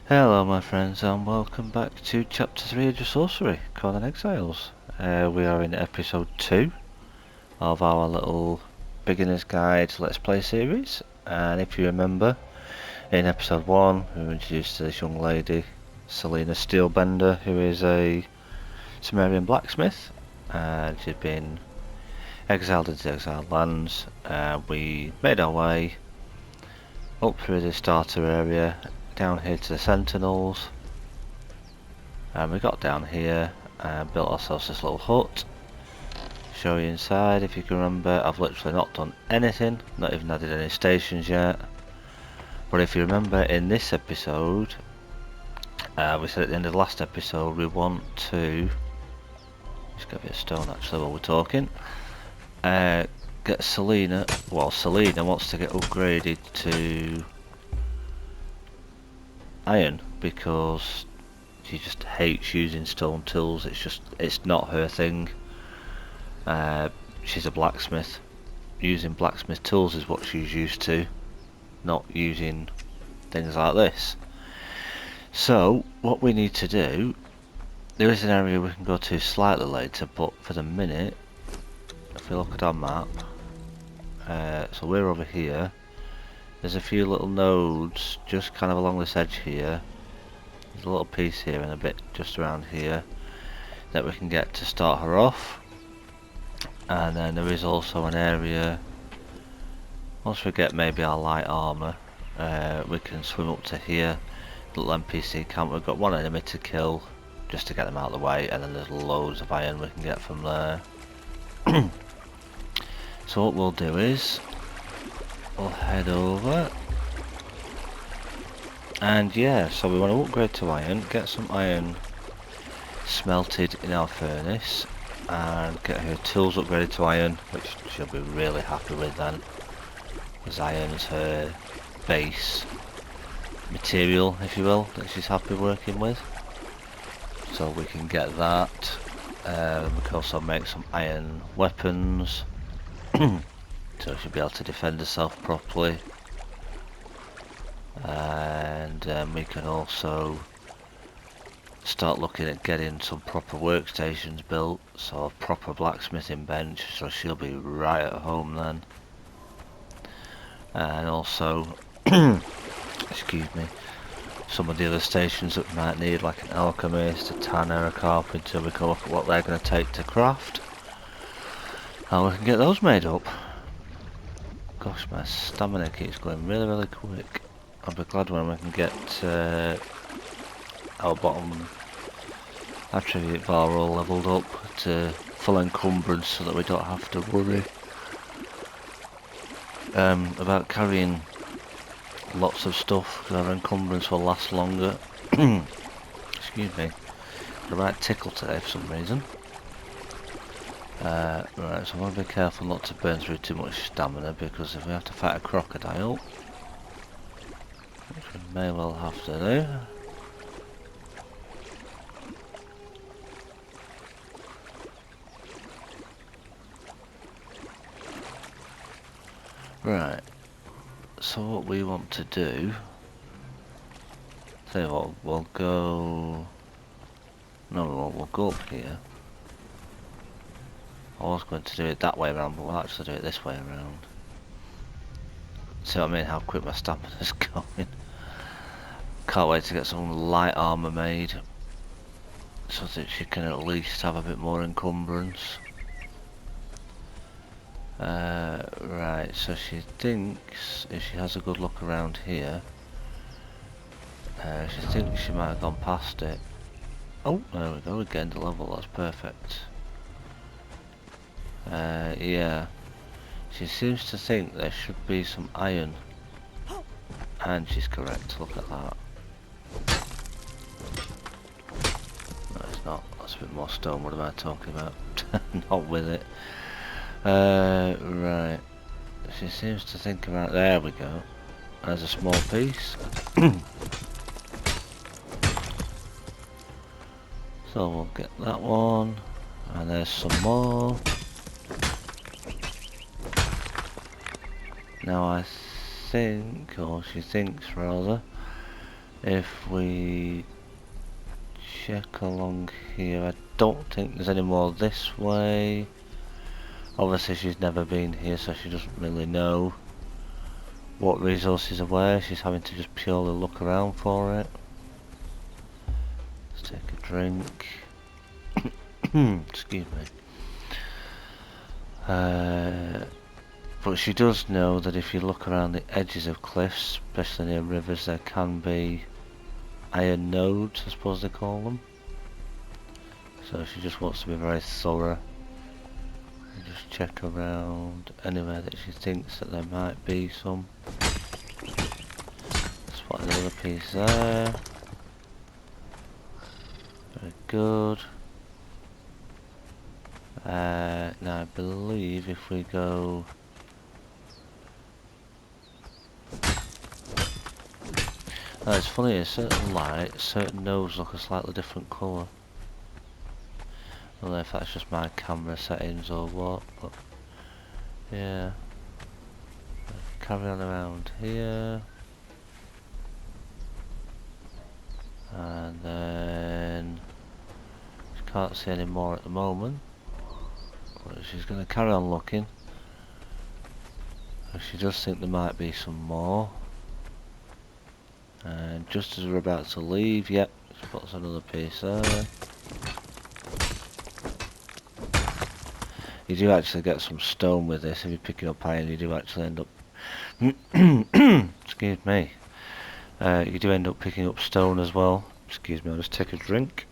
Hello my friends and welcome back to chapter 3 of your sorcery, Conan Exiles. We are in episode 2 of our little beginner's guide let's play series, and if you remember, in episode 1 we were introduced to this young lady, Selena Steelbender, who is a Sumerian blacksmith, and she'd been exiled into exiled lands. We made our way up through the starter area down here to the Sentinels, and we got down here and built ourselves this little hut. Show you inside. If you can remember, I've literally not done anything, not even added any stations yet. But if you remember, in this episode, we said at the end of the last episode we want to just get a bit of stone actually while we're talking. Get Selena. Well, Selena wants to get upgraded to iron because she just hates using stone tools. It's not her thing. She's a blacksmith. Using blacksmith tools is what she's used to, not using things like this. So what we need to do, there is an area we can go to slightly later, but for the minute, if we look at our map, so we're over here. There's a few little nodes just kind of along this edge here. There's a little piece here and a bit just around here that we can get to start her off. And then there is also an area, once we get maybe our light armour, we can swim up to here, little NPC camp. We've got one enemy to kill just to get them out of the way, and then there's loads of iron we can get from there. So what we'll do is we'll head over, and yeah, so we want to upgrade to iron, get some iron smelted in our furnace, and get her tools upgraded to iron, which she'll be really happy with then, because iron's her base material, if you will, that she's happy working with. So we can get that. We can also make some iron weapons, so she'll be able to defend herself properly. And we can also start looking at getting some proper workstations built, so a proper blacksmithing bench, so she'll be right at home then. And also, excuse me, some of the other stations that we might need, like an alchemist, a tanner, a carpenter. We can look at what they're going to take to craft, and we can get those made up. Gosh, my stamina keeps going really quick. I'll be glad when we can get our bottom attribute bar all leveled up to full encumbrance, so that we don't have to worry about carrying lots of stuff, because our encumbrance will last longer. Excuse me, got a right tickle today for some reason. Right, so I want to be careful not to burn through too much stamina, because if we have to fight a crocodile, which we may well have to do. Right, so what we want to do, tell you what, we'll go, no we won't, we'll go up here. I was going to do it that way around, but we'll actually do it this way around. See what I mean, how quick my stamina's going. Can't wait to get some light armour made, so that she can at least have a bit more encumbrance. Right, so she thinks, if she has a good look around here, she thinks she might have gone past it. Oh, there we go, we gained a level, that's perfect. Yeah, she seems to think there should be some iron, and she's correct, look at that. No, it's not, that's a bit more stone, what am I talking about? Not with it. Right, she seems to think about, there we go, there's a small piece. So we'll get that one, and there's some more. Now I think, or she thinks rather, If we check along here, I don't think there's any more this way. Obviously she's never been here, so she doesn't really know what resources are where. She's having to just purely look around for it. Let's take a drink. Excuse me. But she does know that if you look around the edges of cliffs, especially near rivers, there can be iron nodes, I suppose they call them. So she just wants to be very thorough and just check around anywhere that she thinks that there might be some. Spot another piece there. Very good. Now I believe if we go... Now it's funny, a certain light, certain nodes look a slightly different colour. I don't know if that's just my camera settings or what, but yeah. Carry on around here. And then she can't see any more at the moment. But she's going to carry on looking. She does think there might be some more. And just as we're about to leave, yep, she puts another piece there. You do actually get some stone with this. If you're picking up iron, you do actually end up... Excuse me. You do end up picking up stone as well. Excuse me, I'll just take a drink.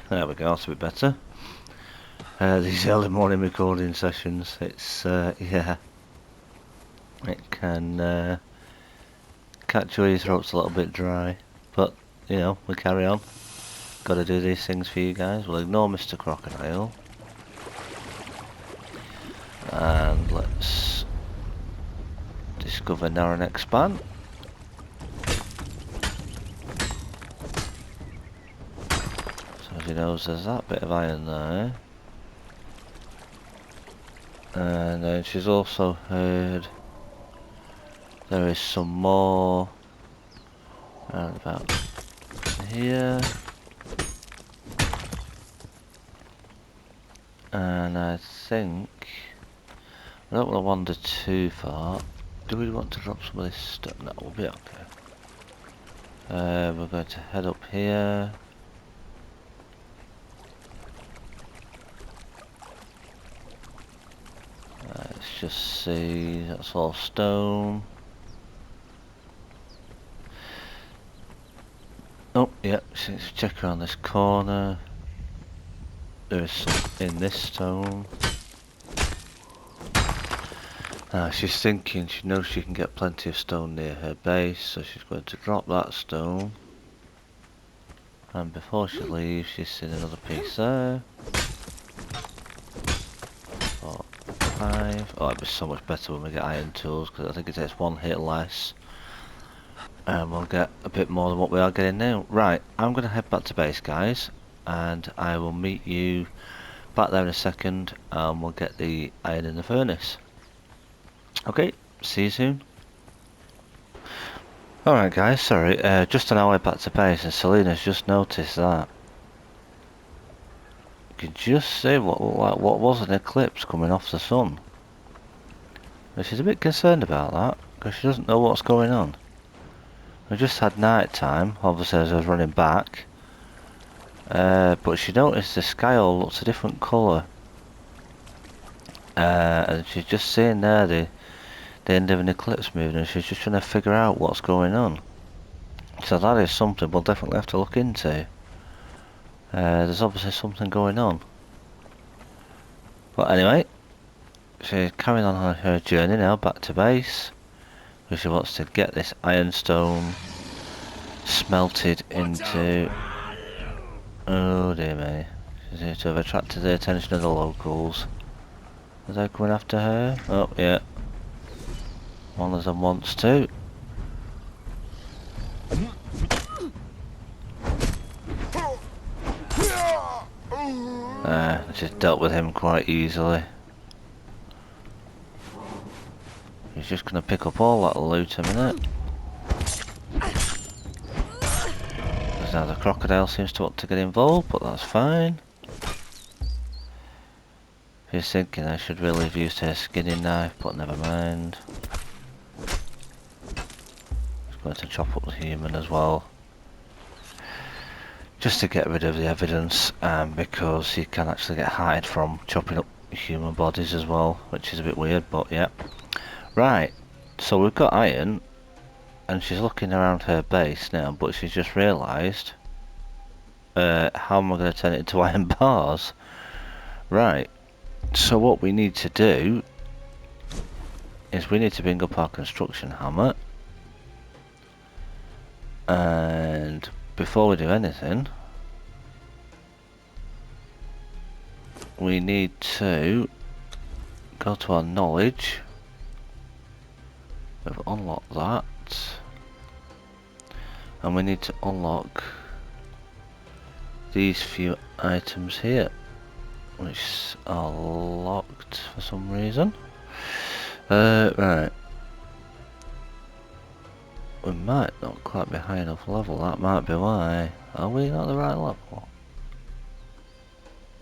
There we go, that's a bit better. These early morning recording sessions, it's, yeah, it can catch your throat's a little bit dry, but, you know, we carry on. Gotta do these things for you guys. We'll ignore Mr. Crocodile. And let's discover Narrow Neck Span. So she knows there's that bit of iron there. And then she's also heard there is some more around about here. And I think I don't want to wander too far. Do we want to drop some of this stuff? No, we'll be okay. We're going to head up here. Let's just see, that's all stone. Oh, yeah, let's check around this corner. There is some in this stone. She's thinking, she knows she can get plenty of stone near her base, so she's going to drop that stone. And before she leaves, she's seen another piece there. 4, 5. Oh, it'd be so much better when we get iron tools, because I think it takes one hit less. And we'll get a bit more than what we are getting now. Right, I'm going to head back to base, guys, and I will meet you back there in a second, and we'll get the iron in the furnace. Okay, see you soon. Alright guys, sorry, just on our way back to base, and Selena's just noticed that. You can just see what was an eclipse coming off the sun. But she's a bit concerned about that, because she doesn't know what's going on. We just had night time, obviously as I was running back. But she noticed the sky all looks a different colour. And she's just seeing there the end of an eclipse moving, and she's just trying to figure out what's going on. So that is something we'll definitely have to look into. There's obviously something going on. But anyway, she's carrying on her journey now back to base, because she wants to get this ironstone smelted into... Oh dear me. She seems to have attracted the attention of the locals. Are they coming after her? Oh yeah. One of them wants to. Just dealt with him quite easily. He's just going to pick up all that loot in a minute. Because now the crocodile seems to want to get involved, but that's fine. He's thinking I should really have used her skinning knife, but never mind. He's going to chop up the human as well. Just to get rid of the evidence, because you can actually get hired from chopping up human bodies as well, which is a bit weird, but yeah. Right, so we've got iron, and she's looking around her base now, but she's just realised, how am I going to turn it into iron bars? Right, so what we need to do is we need to bring up our construction hammer, and before we do anything, we need to go to our knowledge. We've unlocked that, and we need to unlock these few items here, which are locked for some reason. Right. We might not quite be high enough level, that might be why. Are we not the right level?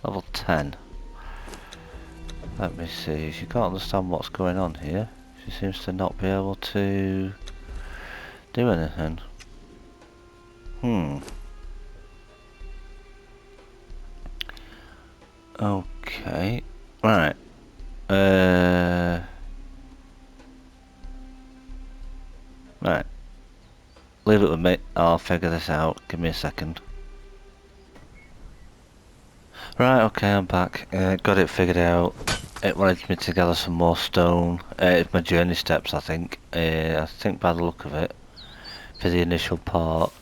Level 10. Let me see, she can't understand what's going on here. She seems to not be able to do anything. Okay. Right. Right. Leave it with me. I'll figure this out. Give me a second. Right, okay, I'm back. Got it figured out. It wanted me to gather some more stone. It's my journey steps, I think. I think by the look of it, for the initial part,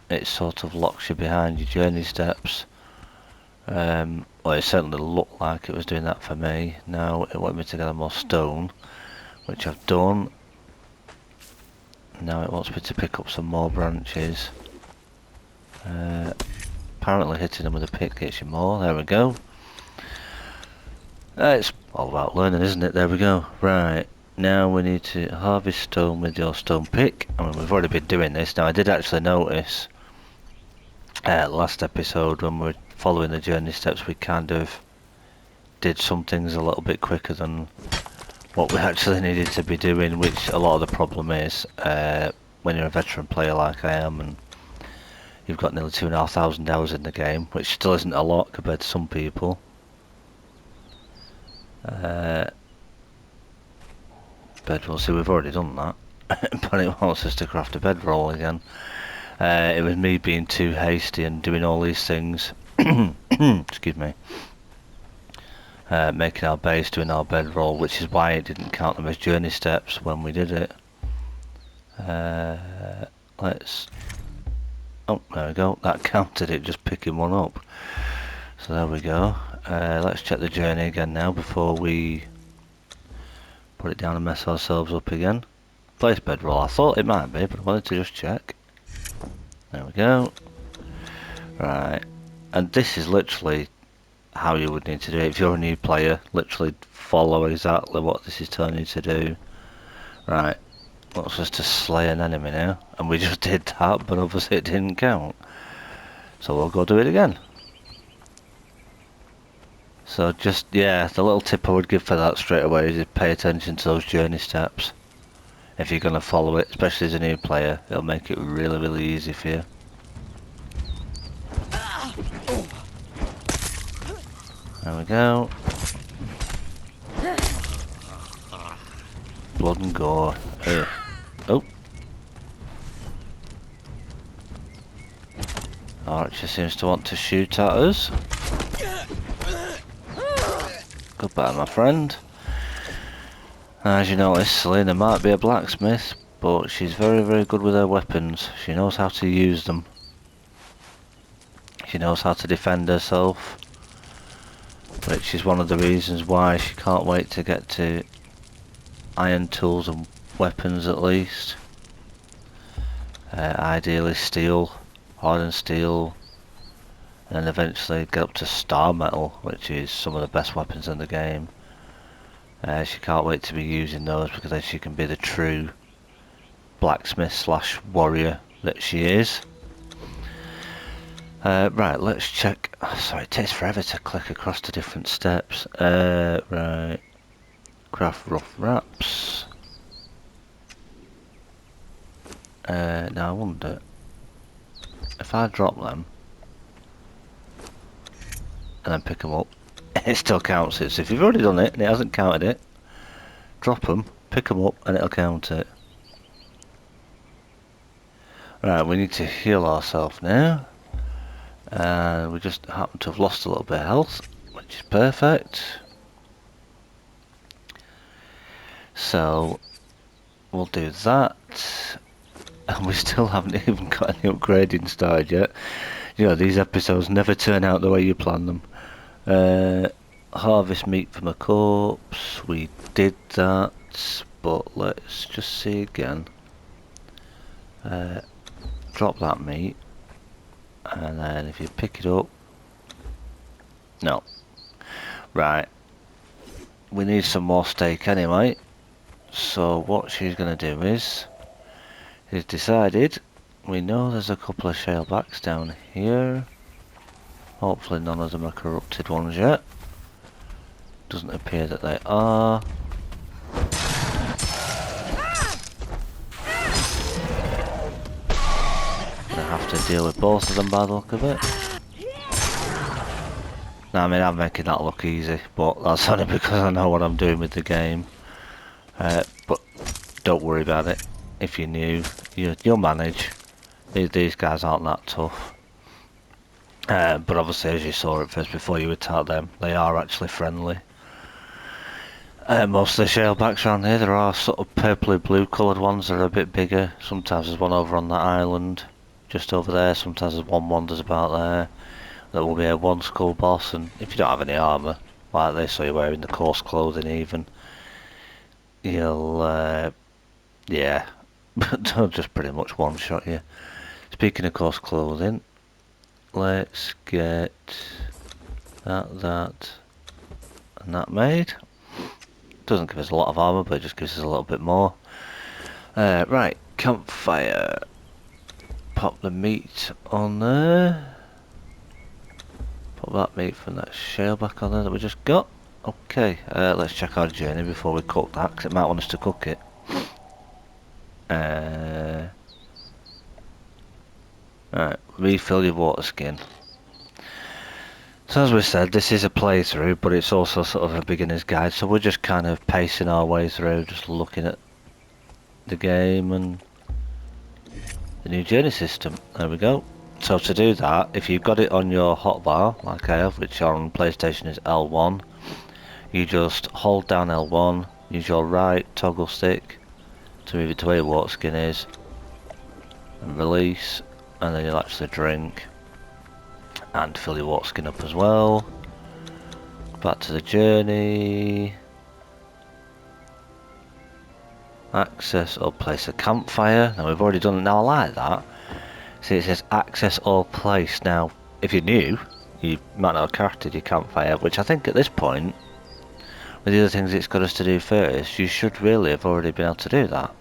it sort of locks you behind your journey steps. Well, it certainly looked like it was doing that for me. Now it wanted me to gather more stone, which I've done. Now it wants me to pick up some more branches. Apparently hitting them with a pick gets you more. There we go. It's all about learning, isn't it? There we go. Right, now we need to harvest stone with your stone pick. I mean, we've already been doing this. Now I did actually notice last episode when we were following the journey steps, we kind of did some things a little bit quicker than what we actually needed to be doing, which a lot of the problem is when you're a veteran player like I am and you've got nearly 2,500 hours in the game, which still isn't a lot compared to some people. Bedroll, see, we've already done that, but it wants us to craft a bedroll again. It was me being too hasty and doing all these things. Excuse me. Making our base, doing our bedroll, which is why it didn't count them as journey steps when we did it. Let's... Oh, there we go. That counted it, just picking one up. So there we go. Let's check the journey again now before we put it down and mess ourselves up again. Place bedroll. I thought it might be, but I wanted to just check. There we go. Right. And this is literally how you would need to do it if you're a new player. Literally follow exactly what this is telling you to do. Right. Wants us to slay an enemy now. And we just did that, but obviously it didn't count. So we'll go do it again. So just, yeah, the little tip I would give for that straight away is pay attention to those journey steps. If you're going to follow it, especially as a new player, it'll make it really, really easy for you. There we go. Blood and gore. Ugh. Oh. Archer seems to want to shoot at us. Goodbye, my friend. As you notice, Selena might be a blacksmith, but she's very, very good with her weapons. She knows how to use them. She knows how to defend herself, which is one of the reasons why she can't wait to get to iron tools and weapons at least. Ideally steel, hardened steel, and eventually get up to star metal, which is some of the best weapons in the game. She can't wait to be using those because then she can be the true blacksmith slash warrior that she is. Right, let's check. Oh, sorry, it takes forever to click across the different steps. Right, craft rough wraps. Now I wonder if I drop them and then pick them up, it still counts it. So if you've already done it and it hasn't counted it, drop them, pick them up, and it'll count it. Right, we need to heal ourselves now. We just happen to have lost a little bit of health, which is perfect. So we'll do that. And we still haven't even got any upgrading started yet. You know, these episodes never turn out the way you plan them. Harvest meat from a corpse. We did that, but let's just see again. Drop that meat. And then if you pick it up... No. Right. We need some more steak anyway. So what she's going to do is decided, we know there's a couple of shalebacks down here. Hopefully none of them are corrupted ones yet. Doesn't appear that they are. I have to deal with both of them by the look of it. Now, I mean, I'm making that look easy, but that's only because I know what I'm doing with the game. But don't worry about it. If you're new, you'll manage. These guys aren't that tough. But obviously, as you saw at first, before you attack them, they are actually friendly. Most of the shalebacks around here, there are sort of purpley blue coloured ones that are a bit bigger. Sometimes there's one over on that island, just over there. Sometimes there's one wanders about there. That will be a one skull boss, and if you don't have any armour like this, or you're wearing the coarse clothing even, you'll, yeah, they'll just pretty much one-shot you. Speaking of coarse clothing, let's get that, and that made. Doesn't give us a lot of armour, but it just gives us a little bit more. Right, campfire. Pop the meat on there. Put that meat from that shaleback on there that we just got. Okay, let's check our journey before we cook that, because it might want us to cook it. Right, refill your water skin. So as we said, this is a playthrough, but it's also sort of a beginner's guide, so we're just kind of pacing our way through, just looking at the game and the new journey system. There we go. So to do that, if you've got it on your hotbar, like I have, which on PlayStation is L1, you just hold down L1, use your right toggle stick to move it to where your water skin is, and release, and then you'll actually drink, and fill your water skin up as well. Back to the journey. Access or place a campfire. Now we've already done it. Now I like that. See, it says access or place. Now, if you're new, you might not have crafted your campfire, which I think at this point, with the other things it's got us to do first, you should really have already been able to do that.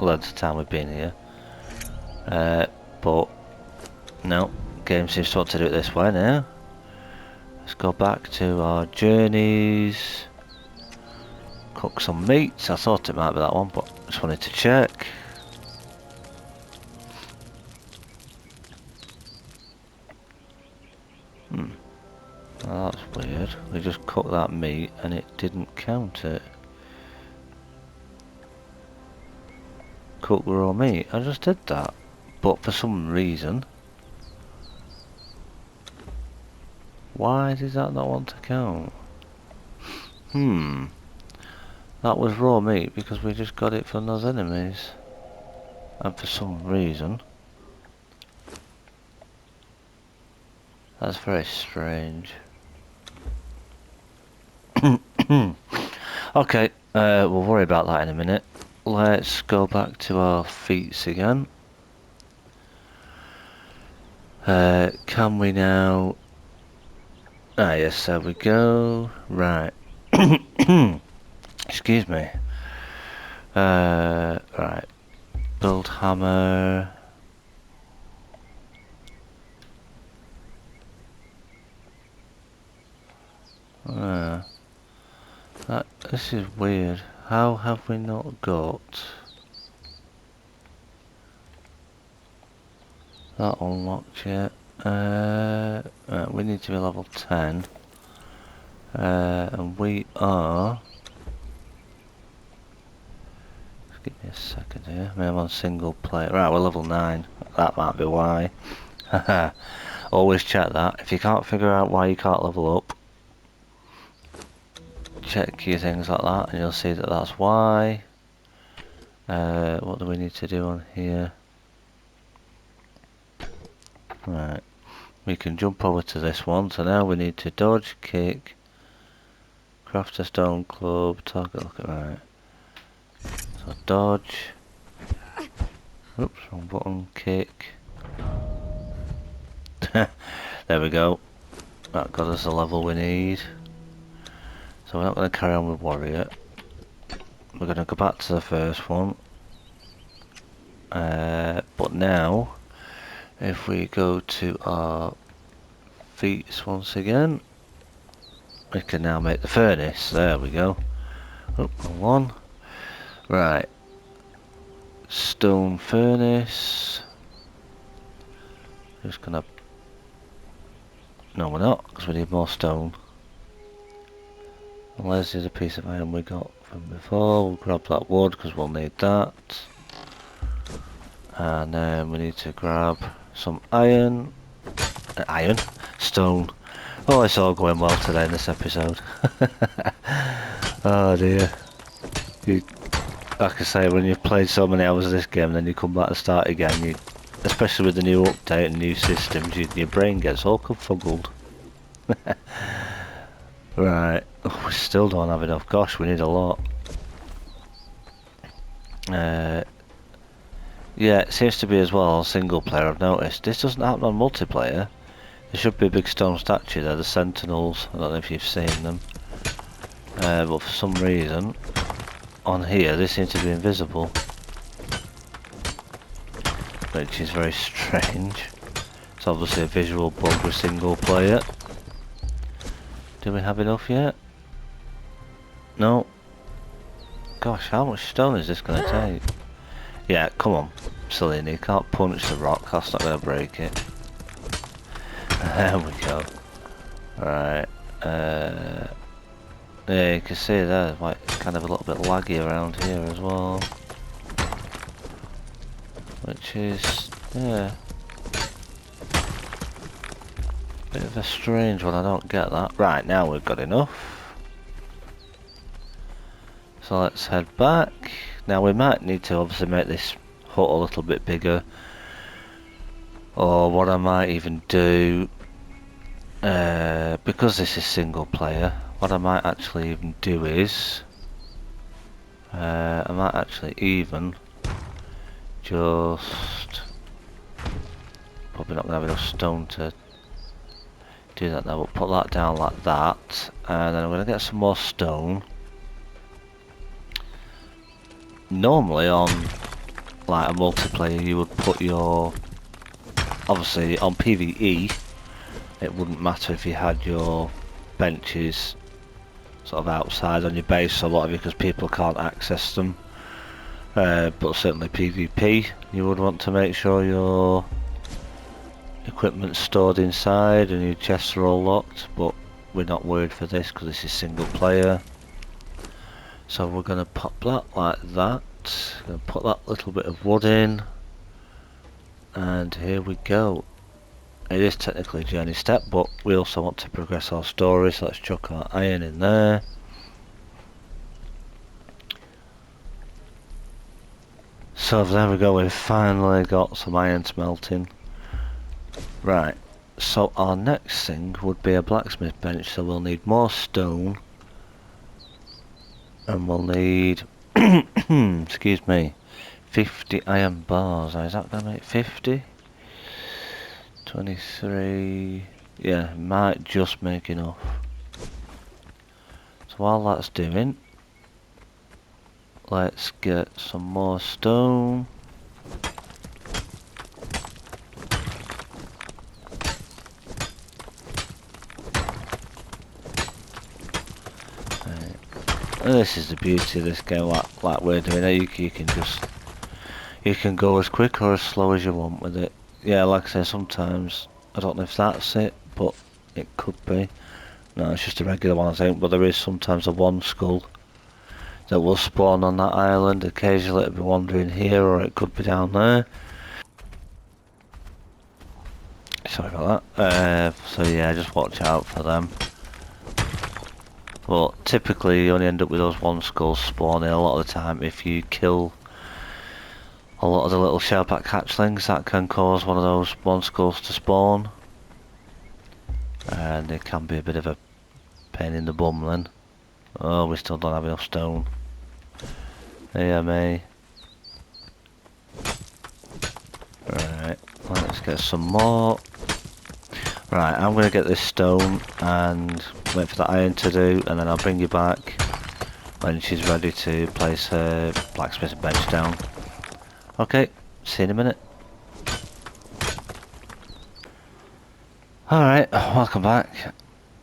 Length of time we've been here. But, no, game seems to want to do it this way now. Let's go back to our journeys. Cook some meats. I thought it might be that one, but just wanted to check. Well, that's weird. We just cooked that meat and it didn't count it. Cook raw meat. I just did that. But for some reason... Why does that not want to count? That was raw meat because we just got it from those enemies. And for some reason... That's very strange. Okay, we'll worry about that in a minute. Let's go back to our feats again. Can we now Ah yes, there we go. Right. Excuse me. Right. Build hammer. This is weird. How have we not got that unlocked yet? Right, we need to be level 10. And we are... Just give me a second here. I mean, I'm on single player. Right, we're level 9. That might be why. Always check that. If you can't figure out why you can't level up, check your things like that and you'll see that that's why. What do we need to do on here? Right, we can jump over to this one. So now we need to dodge, kick, craft a stone club, target, look at right. So dodge. Oops, wrong button, kick. There we go. That got us the level we need. So we're not going to carry on with warrior. We're going to go back to the first one. But now, if we go to our feats once again, we can now make the furnace. There we go. Oh, wrong one. Right. Stone furnace. Just gonna... No, we're not, because we need more stone. Unless there's a piece of iron we got from before. We'll grab that wood, because we'll need that. And then we need to grab some iron. Stone. Oh, it's all going well today in this episode. Oh dear. Like I say, when you've played so many hours of this game, then you come back and start again, especially with the new update and new systems, your brain gets all confuddled. Right, oh, we still don't have enough. Gosh, we need a lot. Yeah, it seems to be as well single player, I've noticed. This doesn't happen on multiplayer. There should be a big stone statue there, the sentinels. I don't know if you've seen them. But for some reason, on here, they seem to be invisible. Which is very strange. It's obviously a visual bug with single player. Do we have enough yet? No. Gosh, how much stone is this going to take? Yeah, come on, Selena, you can't punch the rock, that's not going to break it. There we go. Right, yeah, you can see there, like, kind of a little bit laggy around here as well. Which is, yeah, bit of a strange one, I don't get that. Right, now we've got enough. So let's head back. Now we might need to obviously make this hut a little bit bigger. Or what I might even do, because this is single player, what I might actually even do is, I might actually even just, probably not going to have enough stone to do that now, but put that down like that, and then I'm going to get some more stone. Normally on like a multiplayer you would put your, obviously on PvE it wouldn't matter if you had your benches sort of outside on your base a lot of you, because people can't access them, but certainly PvP you would want to make sure your equipment's stored inside and your chests are all locked, but we're not worried for this because this is single player. So we're going to pop that like that, going to put that little bit of wood in, and here we go. It is technically a journey step, but we also want to progress our story, so let's chuck our iron in there. So there we go, we've finally got some iron smelting. Right, so our next thing would be a blacksmith bench, so we'll need more stone. And we'll need, excuse me, 50 iron bars. Now, is that going to make 50? 23. Yeah, might just make enough. So while that's doing, let's get some more stone. And this is the beauty of this game, like we're doing it. You can go as quick or as slow as you want with it. Yeah, like I say, sometimes I don't know if that's it, but it could be. No, it's just a regular one, I think. But there is sometimes a one skull that will spawn on that island. Occasionally it'll be wandering here, or it could be down there. Sorry about that. So yeah, just watch out for them. But typically you only end up with those one skulls spawning a lot of the time if you kill a lot of the little shellback hatchlings. That can cause one of those one skulls to spawn. And it can be a bit of a pain in the bum then. Oh, we still don't have enough stone. Yeah, me. Right, let's get some more. Right, I'm going to get this stone and wait for the iron to do, and then I'll bring you back when she's ready to place her blacksmith bench down. Okay, see you in a minute. Alright, welcome back.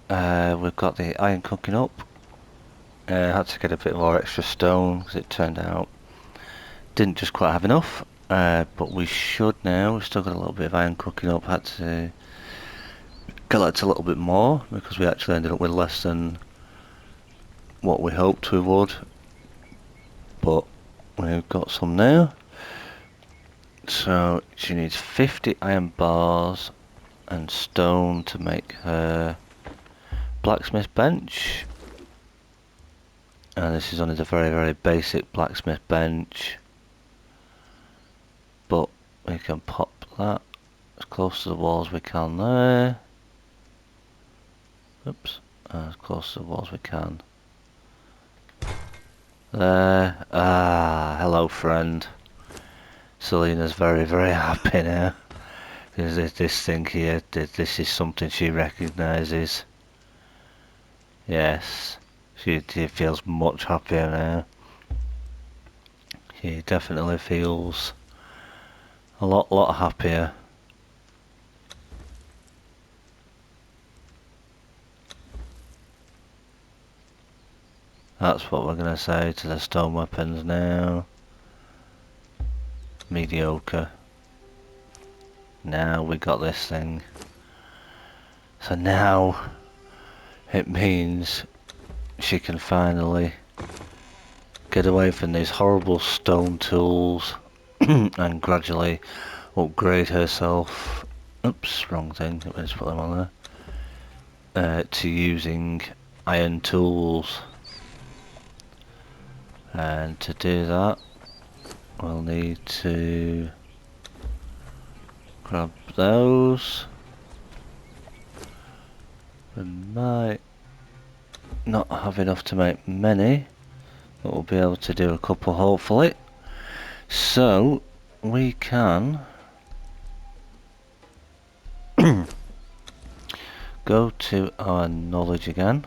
We've got the iron cooking up. I had to get a bit more extra stone because it turned out didn't just quite have enough. But we should now. We've still got a little bit of iron cooking up. Had to collect a little bit more because we actually ended up with less than what we hoped we would. But we've got some now. So she needs 50 iron bars and stone to make her blacksmith bench. And this is only the very, very basic blacksmith bench. But we can pop that as close to the wall as we can there. Oops, as close to the wall as we can. There. Ah, hello friend. Selena's very, very happy now. Because this thing here, this is something she recognises. Yes, she feels much happier now. She definitely feels a lot happier. That's what we're going to say to the stone weapons now. Mediocre. Now we got this thing. So now it means she can finally get away from these horrible stone tools and gradually upgrade herself. Oops, wrong thing. Let's put them on there. To using iron tools. And to do that, we'll need to grab those. We might not have enough to make many, but we'll be able to do a couple hopefully. So we can go to our knowledge again,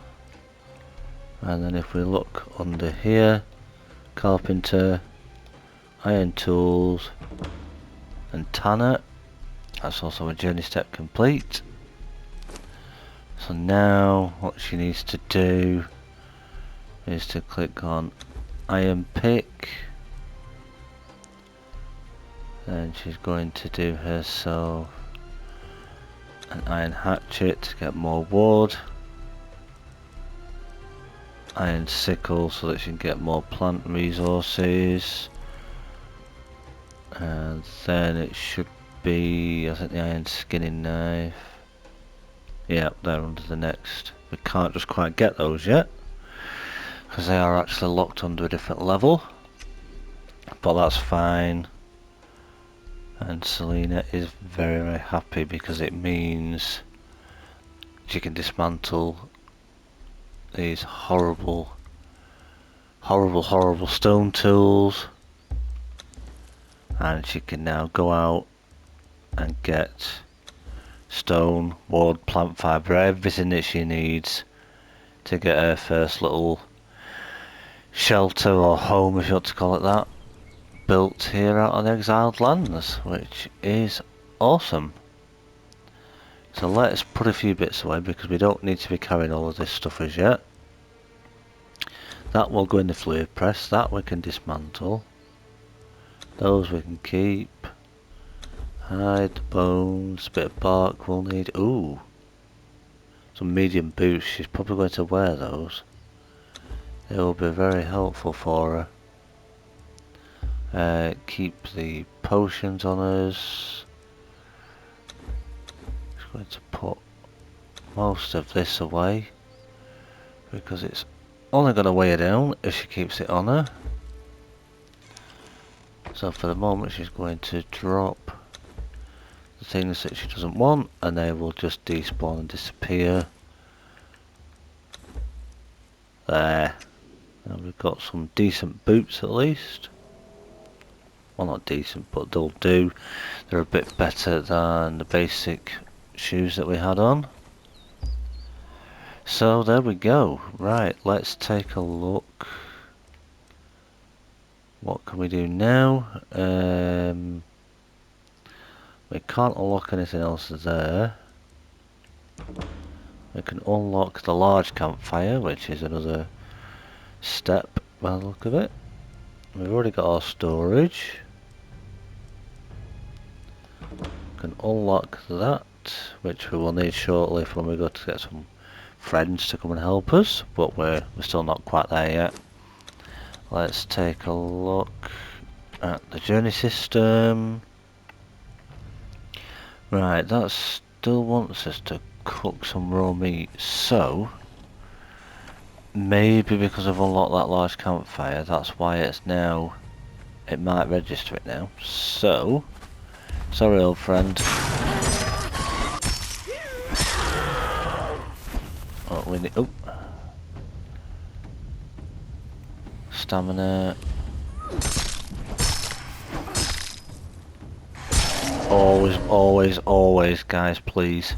and then if we look under here, carpenter, iron tools and tanner, that's also a journey step complete. So now what she needs to do is to click on iron pick, and she's going to do herself an iron hatchet to get more wood, iron sickle so that she can get more plant resources, and then it should be, I think, the iron skinning knife. Yeah, they're under the next. We can't just quite get those yet because they are actually locked under a different level, but that's fine. And Selena is very, very happy because it means she can dismantle these horrible stone tools, and she can now go out and get stone, wood, plant fibre, everything that she needs to get her first little shelter or home, if you want to call it that, built here out on the Exiled Lands, which is awesome. So let's put a few bits away because we don't need to be carrying all of this stuff as yet. That will go in the fluid press, that we can dismantle. Those we can keep. Hide, bones, bit of bark we'll need. Ooh, some medium boots, she's probably going to wear those. They will be very helpful for her. Keep the potions on us. Just going to put most of this away because it's only going to weigh her down if she keeps it on her. So for the moment she's going to drop the things that she doesn't want and they will just despawn and disappear. There. Now we've got some decent boots at least. Well, not decent, but they'll do. They're a bit better than the basic shoes that we had on. So there we go. Right, let's take a look. What can we do now? We can't unlock anything else there. We can unlock the large campfire, which is another step by the look of it. We've already got our storage. We can unlock that, which we will need shortly for when we go to get some friends to come and help us, but we're still not quite there yet. Let's take a look at the journey system. Right, that still wants us to cook some raw meat, so maybe because I've unlocked that large campfire, that's why it's now, it might register it now. So, sorry old friend. Oh, we need, oh. Stamina. Always, guys, please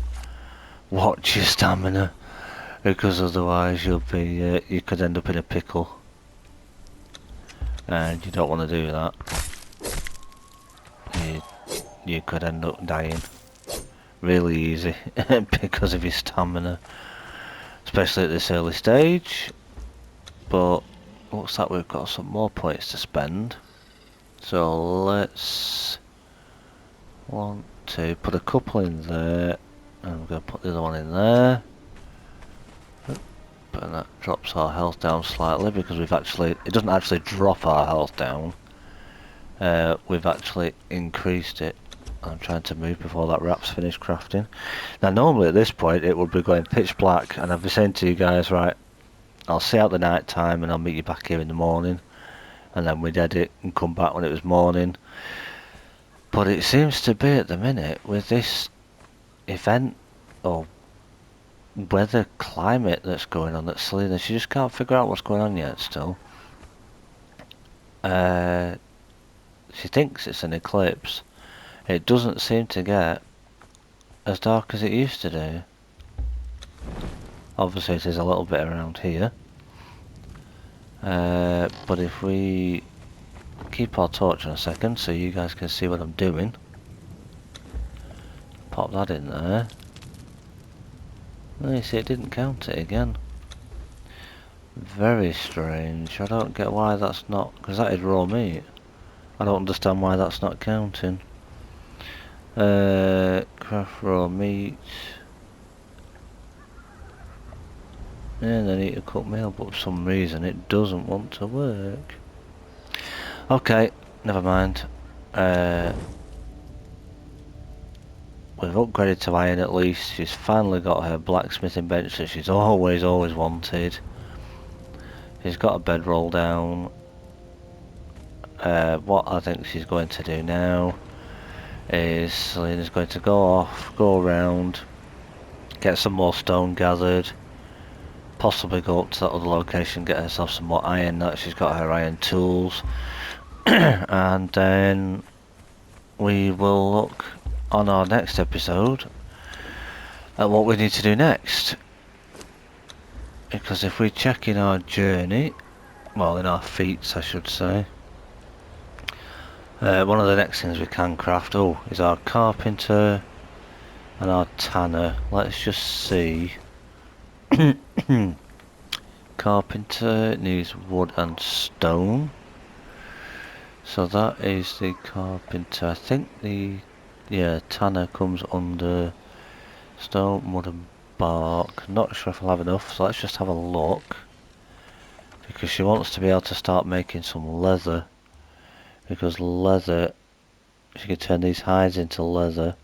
watch your stamina, because otherwise you'll be, you could end up in a pickle, and you don't want to do that. You could end up dying really easy because of your stamina, especially at this early stage. But looks like we've got some more points to spend, so let's want to put a couple in there, and I'm going to put the other one in there. But that drops our health down slightly because we've actually, it doesn't actually drop our health down, we've actually increased it. I'm trying to move before that wrap's finished crafting. Now normally at this point it would be going pitch black and I'd be saying to you guys, right, I'll see out the night time and I'll meet you back here in the morning, and then we'd edit and come back when it was morning. But it seems to be at the minute with this event or weather climate that's going on at Selena, she just can't figure out what's going on yet still. She thinks it's an eclipse. It doesn't seem to get as dark as it used to do. Obviously it is a little bit around here. But if we keep our torch on a second so you guys can see what I'm doing. Pop that in there. Oh, you see it didn't count it again. Very strange. I don't get why that's not, because that is raw meat. I don't understand why that's not counting. Craft raw meat. And I need to cook meal, but for some reason it doesn't want to work. Okay, never mind. We've upgraded to iron at least. She's finally got her blacksmithing bench that she's always wanted. She's got a bedroll down. What I think she's going to do now is Selena's going to go off, go around, get some more stone gathered, possibly go up to that other location, get herself some more iron. Now she's got her iron tools. And then we will look on our next episode at what we need to do next. Because if we check in our journey, well, in our feats I should say, one of the next things we can craft, is our carpenter and our tanner. Let's just see. Carpenter needs wood and stone. So that is the carpenter. I think the tanner comes under stone, wood and bark. Not sure if I'll have enough, so let's just have a look. Because she wants to be able to start making some leather. Because leather, she can turn these hides into leather,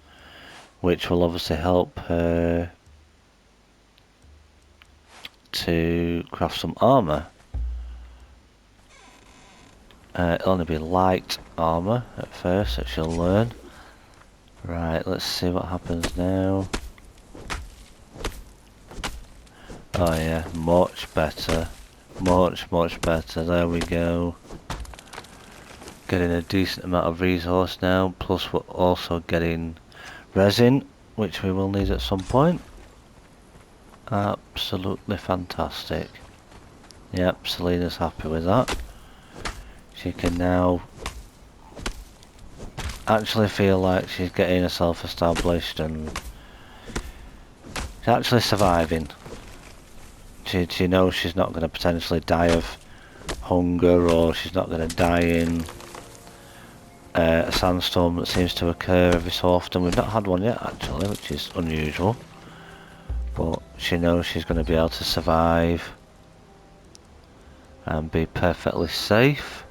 which will obviously help her to craft some armour. It'll only be light armour at first that she'll learn. Right, let's see what happens now. Oh yeah, much better. Much better. There we go. Getting a decent amount of resource now, plus we're also getting resin, which we will need at some point. Absolutely fantastic. Yep, Selena's happy with that. She can now actually feel like she's getting herself established and she's actually surviving. She knows she's not going to potentially die of hunger, or she's not going to die in a sandstorm that seems to occur every so often. We've not had one yet actually, which is unusual, but she knows she's going to be able to survive and be perfectly safe.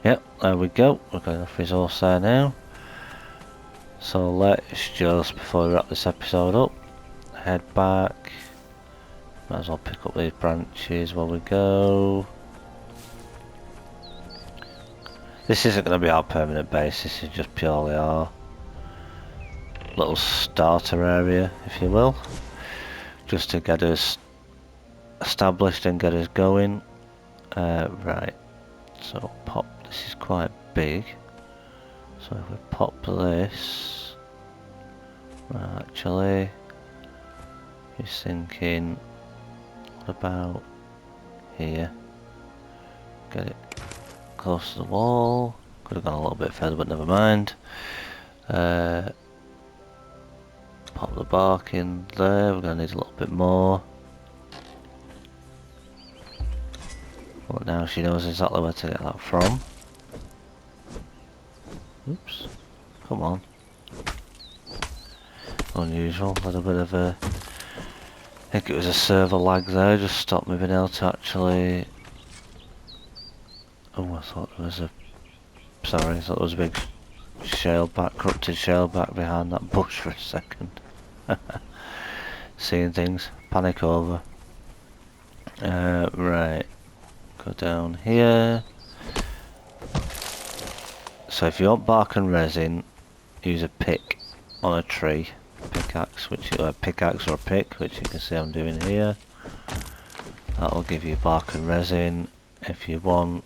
Yep, there we go. We're going enough resource there now. So let's just, before we wrap this episode up, head back. Might as well pick up these branches while we go. This isn't going to be our permanent base, this is just purely our little starter area, if you will. Just to get us established and get us going. Right, so pop, this is quite big. So if we pop this, actually, he's thinking, what about here? Get it close to the wall. Could have gone a little bit further, but never mind. Pop the bark in there. We're going to need a little bit more. But now she knows exactly where to get that from. Oops. Come on. Unusual. A little bit of a... I think it was a server lag there. Just stopped me being able to actually... Oh, I thought there was a... Sorry, I thought there was a big shaleback, corrupted shaleback behind that bush for a second. Seeing things. Panic over. Right. Go down here. So if you want bark and resin, use a pick on a tree. Pickaxe, pickaxe or a pick, which you can see I'm doing here. That will give you bark and resin. If you want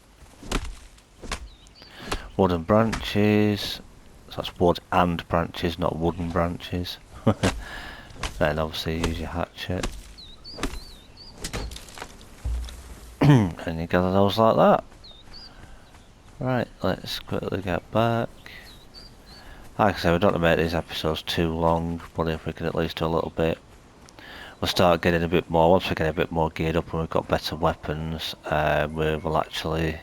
wooden branches, so that's wood and branches, not wooden branches. Then obviously use your hatchet. And you gather those like that. Right, let's quickly get back. Like I said, we don't want to make these episodes too long, but if we can at least do a little bit, we'll start getting a bit more. Once we get a bit more geared up and we've got better weapons, we will actually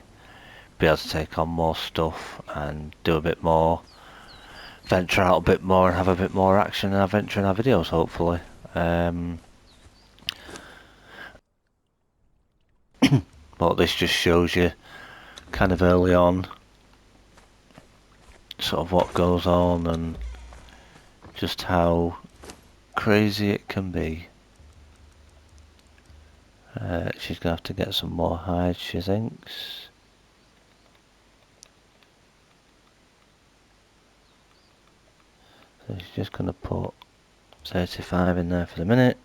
be able to take on more stuff and do a bit more, venture out a bit more and have a bit more action and adventure in our videos, hopefully. But this just shows you kind of early on sort of what goes on and just how crazy it can be. She's gonna have to get some more hides, she thinks. So she's just gonna put 35 in there for the minute.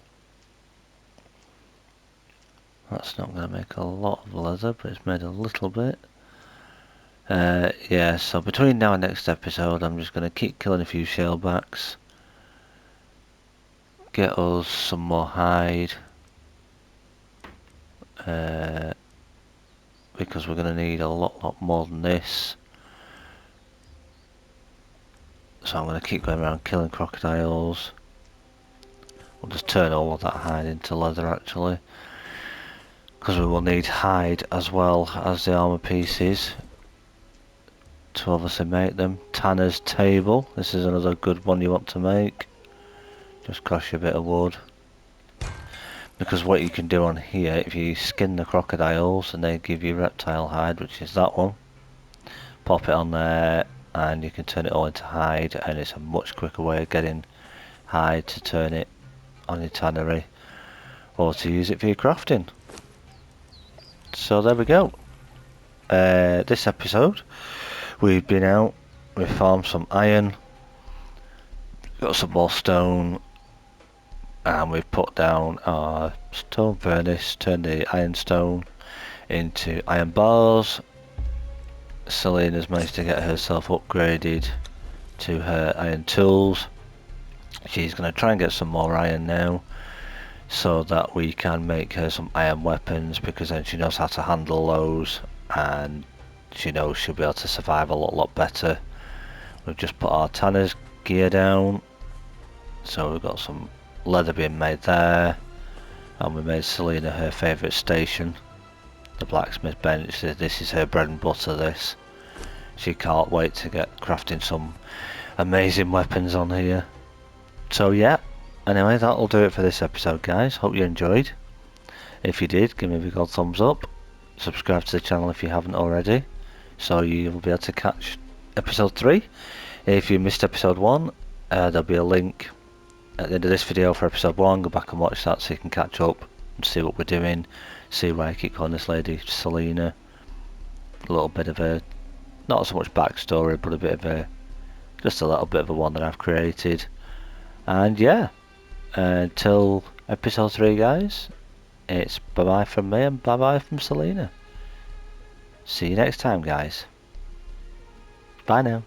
That's not gonna make a lot of leather, but it's made a little bit. Yeah, so between now and next episode I'm just gonna keep killing a few shalebacks, get us some more hide, because we're going to need a lot more than this. So I'm going to keep going around killing crocodiles. We'll just turn all of that hide into leather actually, because we will need hide as well as the armor pieces to obviously make them. Tanner's table, this is another good one you want to make. Just cost you a bit of wood, because what you can do on here, if you skin the crocodiles and they give you reptile hide, which is that one, pop it on there and you can turn it all into hide, and it's a much quicker way of getting hide to turn it on your tannery or to use it for your crafting. So there we go. This episode we've been out, we've farmed some iron, got some more stone, and we've put down our stone furnace, turned the iron stone into iron bars. Selena's managed to get herself upgraded to her iron tools. She's going to try and get some more iron now, so that we can make her some iron weapons, because then she knows how to handle those and she knows she'll be able to survive a lot better. We've just put our tanner's gear down, so we've got some leather being made there, and we made Selena her favourite station, the blacksmith bench. This is her bread and butter, this. She can't wait to get crafting some amazing weapons on here. So yeah, anyway, that'll do it for this episode, guys. Hope you enjoyed. If you did, give me a big old thumbs up. Subscribe to the channel if you haven't already, so you will be able to catch episode 3. If you missed episode 1, there'll be a link at the end of this video for episode 1. Go back and watch that so you can catch up and see what we're doing, see why I keep calling this lady Selena. A little bit of a, not so much backstory, but a bit of a, just a little bit of a one that I've created. And yeah, until episode 3, guys, it's bye bye from me and bye bye from Selena. See you next time, guys. Bye now.